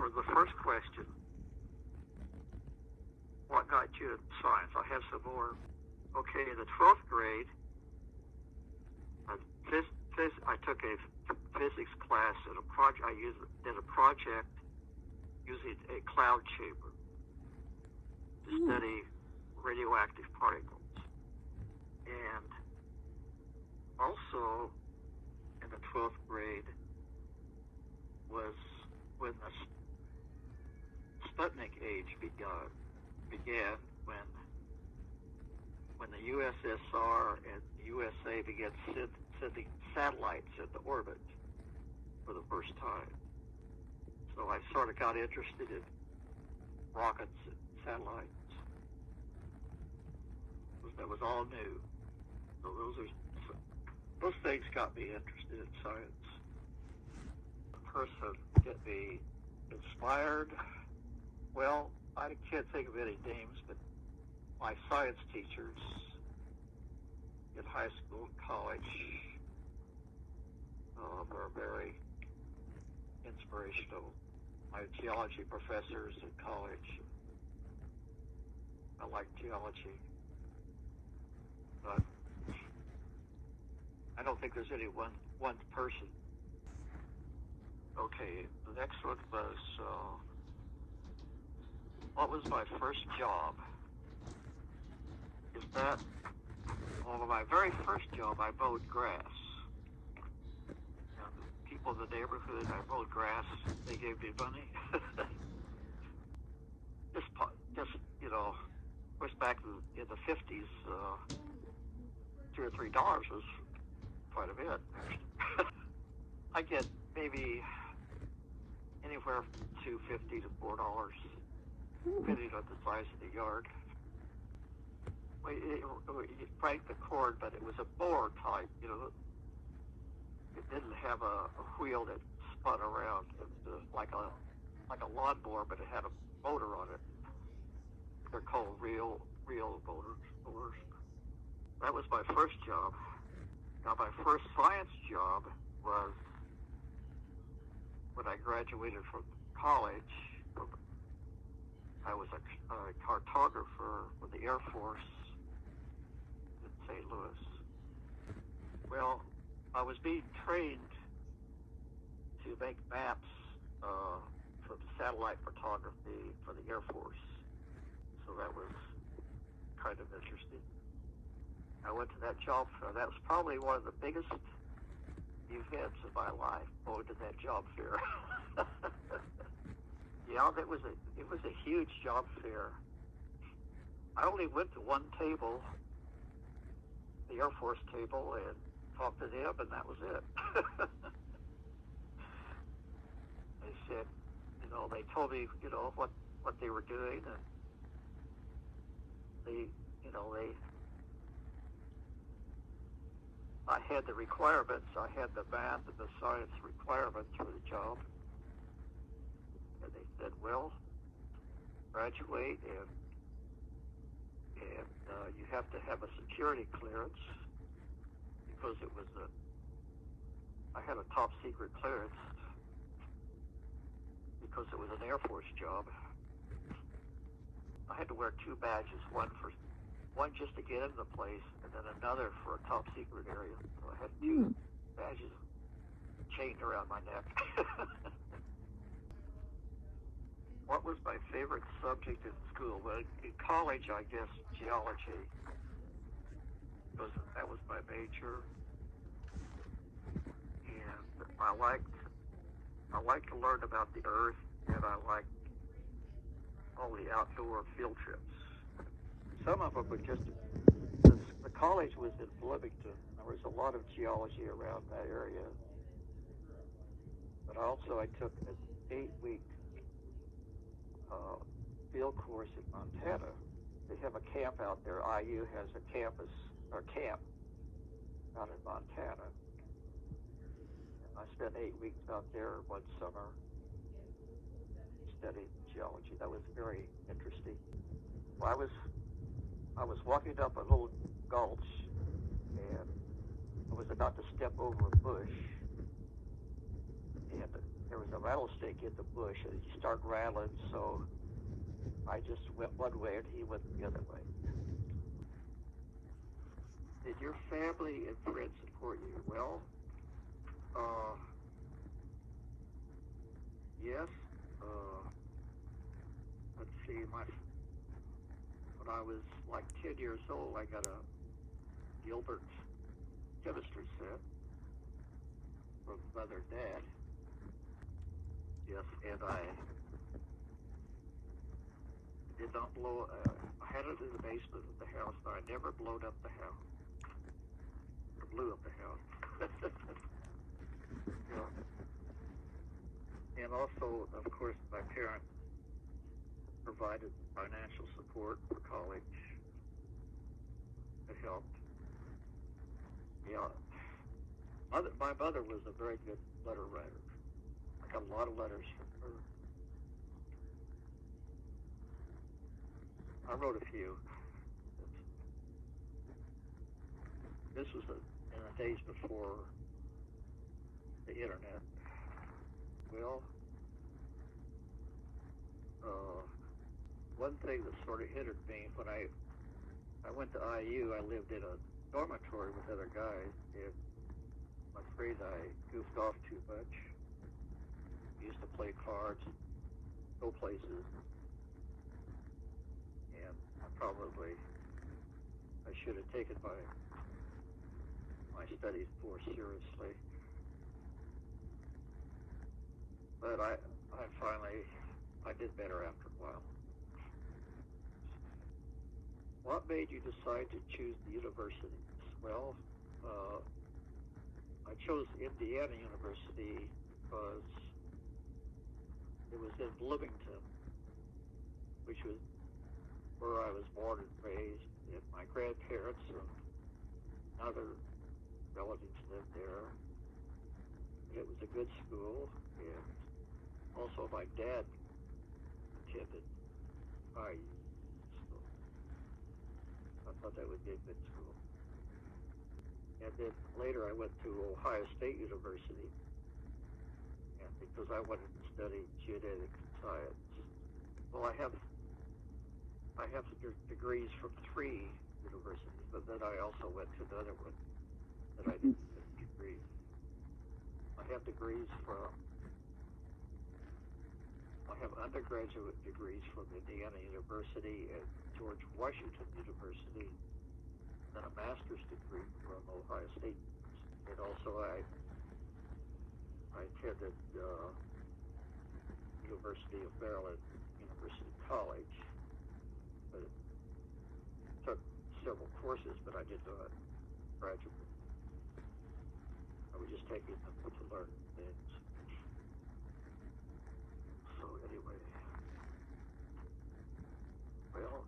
for the first question, what got you in science? I have some more. Okay, in the 12th grade, I took a physics class and a project. Did a project using a cloud chamber to study radioactive particles. And also in the 12th grade was when the Sputnik age began when the USSR and the USA began sending satellites into orbit for the first time. So I sort of got interested in rockets and satellites. That was all new. So those things got me interested in science. The person get me inspired. Well, I can't think of any names, but my science teachers in high school and college were very inspirational. My geology professors in college, I liked geology, but I don't think there's any one person. Okay, the next one was, what was my first job? Well, my very first job, I mowed grass. And the people in the neighborhood, I mowed grass. They gave me money. just of course, back in the 50s, $2 or $3 was quite a bit. I get maybe anywhere from $2.50 to $4, depending on the size of the yard. You crank the cord, but it was a mower type, It didn't have a wheel that spun around. It was like a lawnmower, but it had a motor on it. They're called real motors. That was my first job. Now, my first science job was when I graduated from college. I was a cartographer for the Air Force in St. Louis. Well, I was being trained to make maps for satellite photography for the Air Force. So that was kind of interesting. I went to that job fair. That was probably one of the biggest events of my life, going to that job fair. Yeah, it was a huge job fair. I only went to one table, the Air Force table, and talked to them, and that was it. They said, they told me, what they were doing, and I had the requirements. I had the math and the science requirements for the job. And they said, well, graduate and you have to have a security clearance, because I had a top secret clearance because it was an Air Force job. I had to wear two badges, one just to get into the place, and then another for a top secret area. So I had two badges chained around my neck. What was my favorite subject in school? Well, in college, I guess geology, because that was my major, and I liked to learn about the Earth, and I liked all the outdoor field trips. Some of them were just, the college was in Bloomington. There was a lot of geology around that area. But also I took an 8-week field course in Montana. They have a camp out there. IU has a camp out in Montana. And I spent 8 weeks out there one summer studying geology. That was very interesting. Well, I was walking up a little gulch, and I was about to step over a bush, and there was a rattlesnake in the bush, and he started rattling, so I just went one way and he went the other way. Did your family and friends support you? Well, yes. Let's see, when I was like 10 years old, I got a Gilbert chemistry set from Mother and Dad. Yes, and I did not blow. I had it in the basement of the house, but I never blew up the house. Or blew up the house. Yeah. And also, of course, my parents provided financial support for college. It helped. Yeah. My mother was a very good letter writer. I got a lot of letters from her. I wrote a few. This was in the days before the internet. Well, one thing that sort of hindered me when I went to IU, I lived in a dormitory with other guys, and I'm afraid I goofed off too much. Used to play cards, go places, and I should have taken my studies more seriously. But I did better after a while. What made you decide to choose the universities? Well, I chose Indiana University because it was in Bloomington, which was where I was born and raised, and my grandparents and other relatives lived there. And it was a good school, and also my dad attended IU, so I thought that would be a good school. And then later I went to Ohio State University, and because I wanted to study genetic science. Well, I have degrees from 3 universities, but then I also went to another one that I didn't get degrees. I have undergraduate degrees from Indiana University and George Washington University, and a master's degree from Ohio State. And also I attended University of Maryland, University College, but it took several courses, but I did not graduate. I was just taking them to learn things. So anyway, well,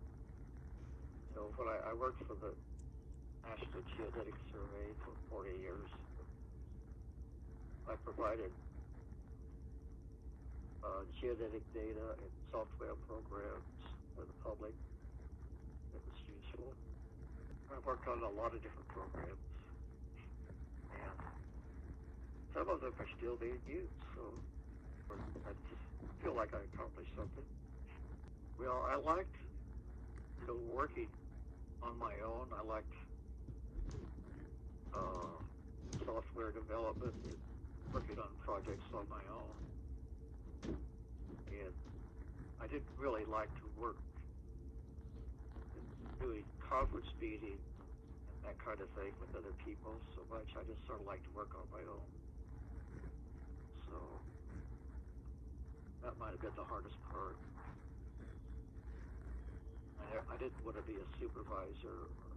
when I worked for the National Geodetic Survey for 40 years, I provided geodetic data and software programs for the public. It was useful. I worked on a lot of different programs, and some of them are still being used, so I feel like I accomplished something. Well, I liked working on my own. I liked software development and working on projects on my own. And I didn't really like to work doing conference meetings and that kind of thing with other people so much. I just sort of like to work on my own. So that might have been the hardest part. I didn't want to be a supervisor or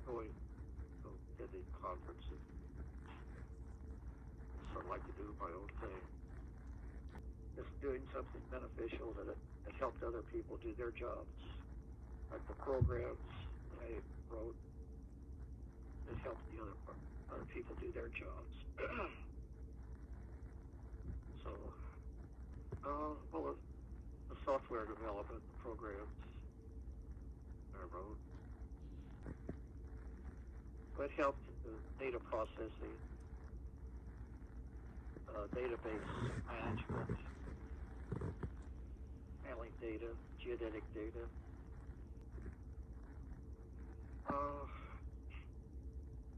going to attending conferences. I sort of like to do my own thing. Just doing something beneficial that it helped other people do their jobs. Like the programs that I wrote, it helped the other people do their jobs. So, well, the software development, the programs that I wrote, it helped the data processing, database management, handling data, geodetic data.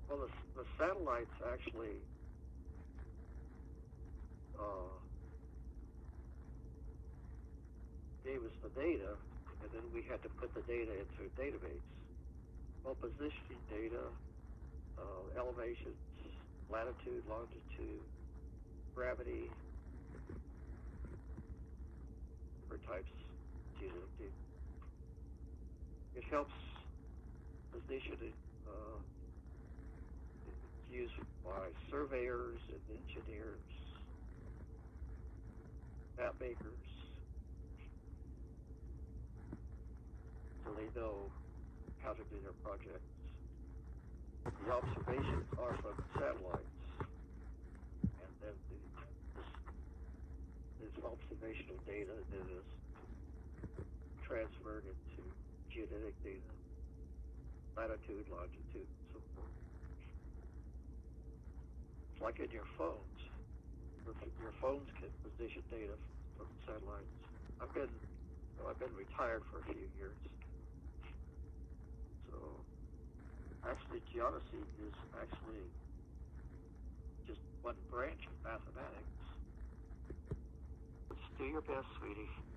Well, the satellites actually gave us the data, and then we had to put the data into a database. Well, positioning data, elevations, latitude, longitude, gravity, different types of geodetic data. It helps positioning. It's used by surveyors and engineers, map makers, so they know how to do their projects. The observations are from satellites, and then this observational data that is transferred into geodetic data, latitude, longitude, and so forth. It's like in your phones. Your phones can position data from satellites. I've been retired for a few years. So actually geodesy is actually just one branch of mathematics. Let's do your best, sweetie.